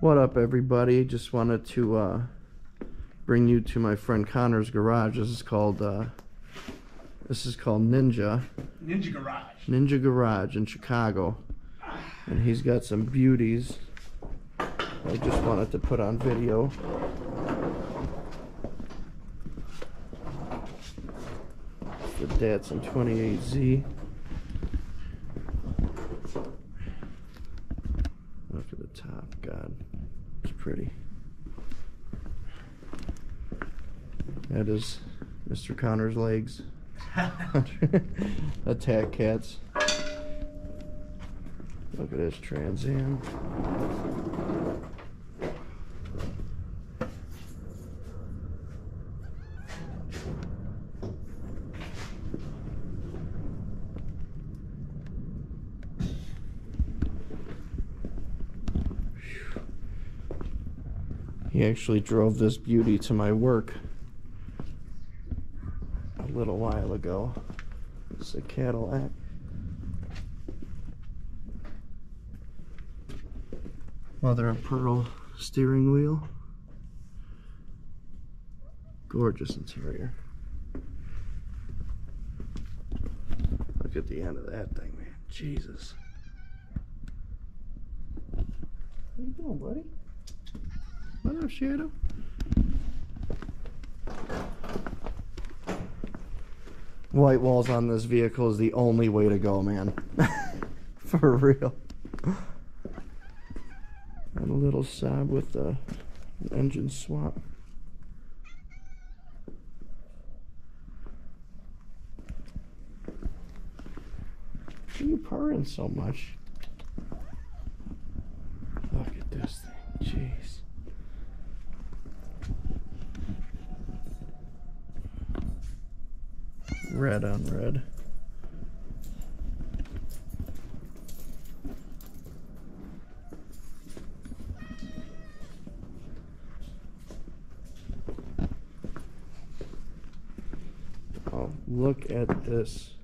What up, everybody? Just wanted to bring you to my friend Connor's garage. This is called Ninja Garage in Chicago, and he's got some beauties I just wanted to put on video. The Datsun 28Z. Look at the top, God, it's pretty. That is Mr. Connor's legs. Attack cats. Look at this Trans Am. He actually drove this beauty to my work a little while ago. It's a Cadillac. Mother of pearl steering wheel. Gorgeous interior. Look at the end of that thing, man. Jesus. How you doing, buddy? What up, Shadow? White walls on this vehicle is the only way to go, man. For real. And a little Saab with the engine swap. Why are you purring so much? Look at this thing, jeez. Red on red. Oh, look at this.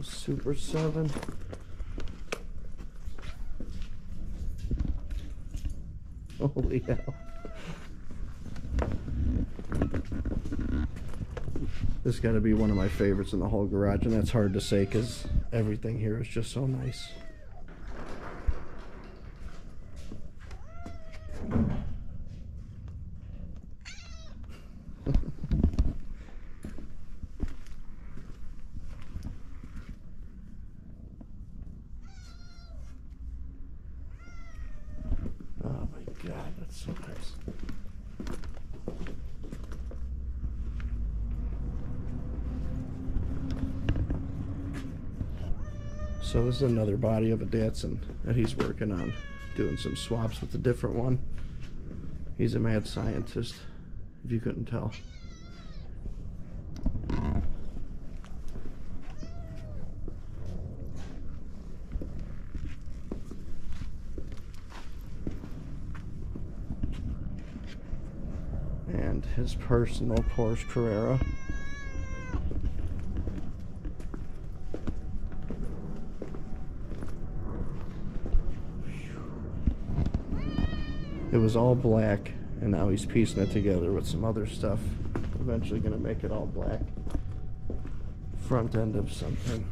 Super 7. Holy hell. This has got to be one of my favorites in the whole garage, and that's hard to say because everything here is just so nice. Oh my God, that's so nice. So this is another body of a Datsun that he's working on, doing some swaps with a different one. He's a mad scientist, if you couldn't tell. And his personal Porsche Carrera. It was all black, and now he's piecing it together with some other stuff. Eventually gonna make it all black. Front end of something.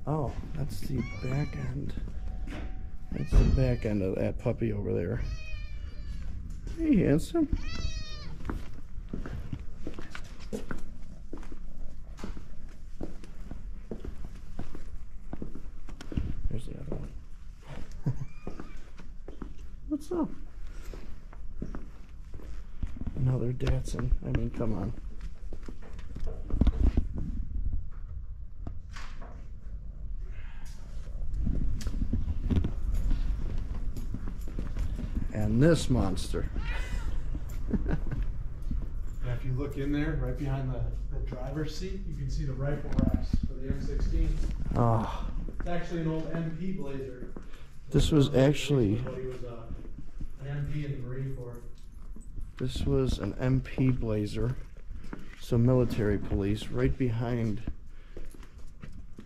Oh, that's the back end. That's the back end of that puppy over there. Hey, handsome. There's the other one. What's up? Another Datsun. I mean, come on. And this monster. Now, if you look in there, right behind the driver's seat, you can see the rifle racks for the M16. Oh. It's actually an old MP Blazer. This was actually... He was an MP in the Marine Corps. This was an MP Blazer. So military police right behind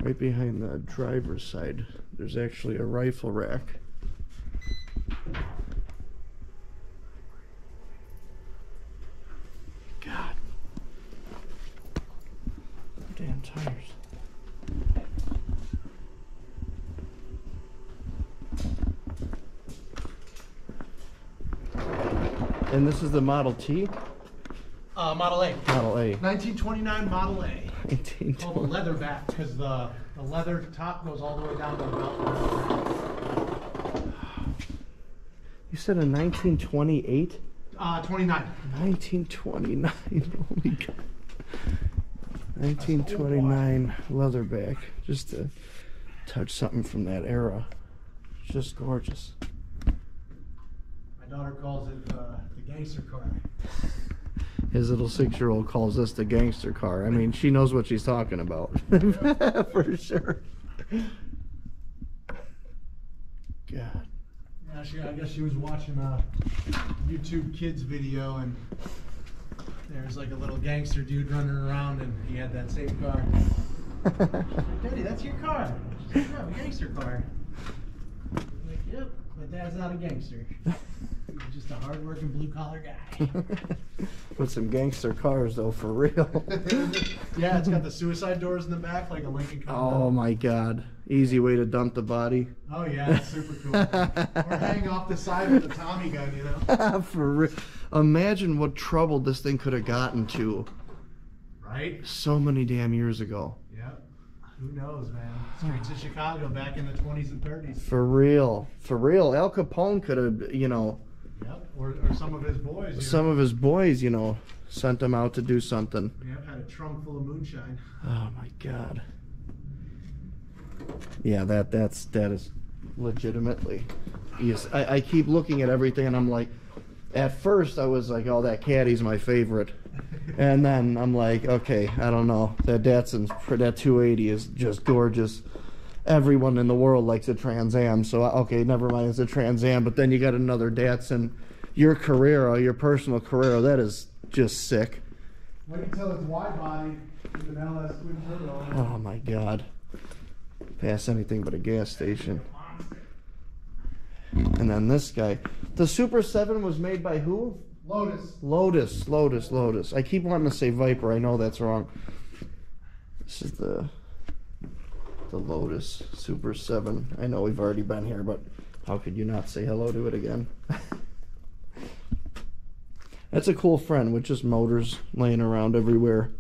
right behind the driver's side, there's actually a rifle rack. God. Damn tires. And this is the Model T? Model A. Model A. 1929 Model A. 1920. Called the leather back because the leather top goes all the way down to the belt. You said a 1928? 29. 1929. Holy God. 1929 leatherback. Just to touch something from that era. Just gorgeous. My daughter calls it the gangster car. His little 6-year-old calls this the gangster car. I mean, she knows what she's talking about. For sure. God. Yeah, I guess she was watching a YouTube Kids video, and there's like a little gangster dude running around, and he had that same car. Daddy, that's your car. She's like, yeah, a gangster car. I'm like, yep, my dad's not a gangster. He's just a hard-working blue-collar guy. With some gangster cars, though, for real. Yeah, it's got the suicide doors in the back, like a Lincoln Continental. Oh my God. Easy way to dump the body. Oh yeah, it's super cool. Or hang off the side with a Tommy gun, you know? For real. Imagine what trouble this thing could have gotten to. Right? So many damn years ago. Yep. Who knows, man? Streets of Chicago back in the 20s and 30s. For real. For real. Al Capone could have, you know... Yep. Or some of his boys. Some of his boys, you know, sent them out to do something. Yep, had a trunk full of moonshine. Oh my God. Yeah, that is legitimately. Yes, I keep looking at everything and I'm like, at first I was like, oh, that Caddy's my favorite, and then I'm like, okay, I don't know, that Datsun's that 280 is just gorgeous. Everyone in the world likes a Trans Am, so okay, never mind, it's a Trans Am. But then you got another Datsun, your Carrera, your personal Carrera, that is just sick. Wait until it's wide body with an LS twin turbo. Oh my God. Pass anything but a gas station. And then this guy. The Super 7 was made by who? Lotus. Lotus. I keep wanting to say Viper. I know that's wrong. This is the Lotus Super 7. I know we've already been here, but how could you not say hello to it again? That's a cool friend with just motors laying around everywhere.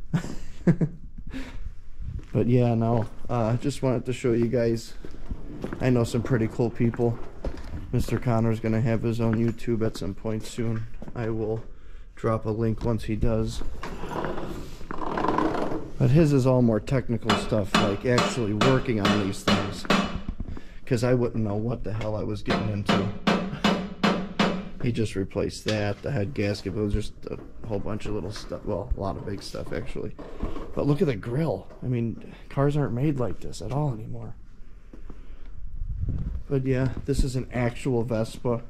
But yeah, no, just wanted to show you guys. I know some pretty cool people. Mr. Connor's going to have his own YouTube at some point soon. I will drop a link once he does. But his is all more technical stuff, like actually working on these things. Because I wouldn't know what the hell I was getting into. He just replaced that, the head gasket. It was just a whole bunch of little stuff. Well, a lot of big stuff, actually. But look at the grill. I mean, cars aren't made like this at all anymore. But yeah, this is an actual Vespa.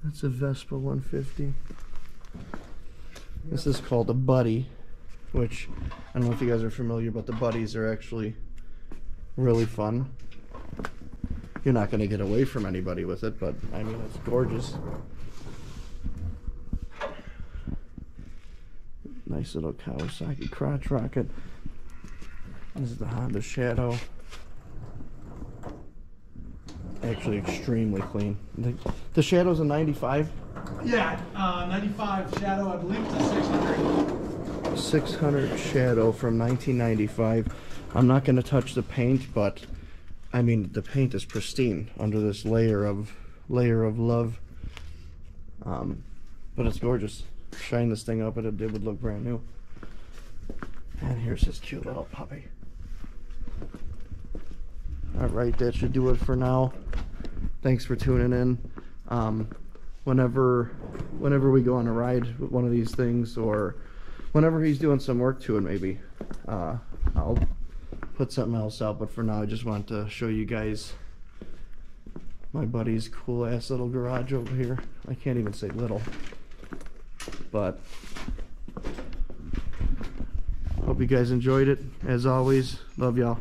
That's a Vespa 150. This is called a Buddy, which I don't know if you guys are familiar, but the Buddies are actually really fun. You're not going to get away from anybody with it, but I mean, it's gorgeous. Nice little Kawasaki crotch rocket. This is the Honda Shadow. Actually extremely clean. The Shadow's a 95? Yeah, 95 Shadow, I believe it's a 600. 600 Shadow from 1995. I'm not going to touch the paint, but I mean, the paint is pristine under this layer of love. But it's gorgeous. Shine this thing up and it would look brand new. And here's his cute little puppy. Alright, that should do it for now. Thanks for tuning in. Whenever we go on a ride with one of these things, or whenever he's doing some work to it, maybe I'll put something else out. But for now, I just want to show you guys my buddy's cool ass little garage over here. I can't even say little, but hope you you guys enjoyed it. As always, love y'all.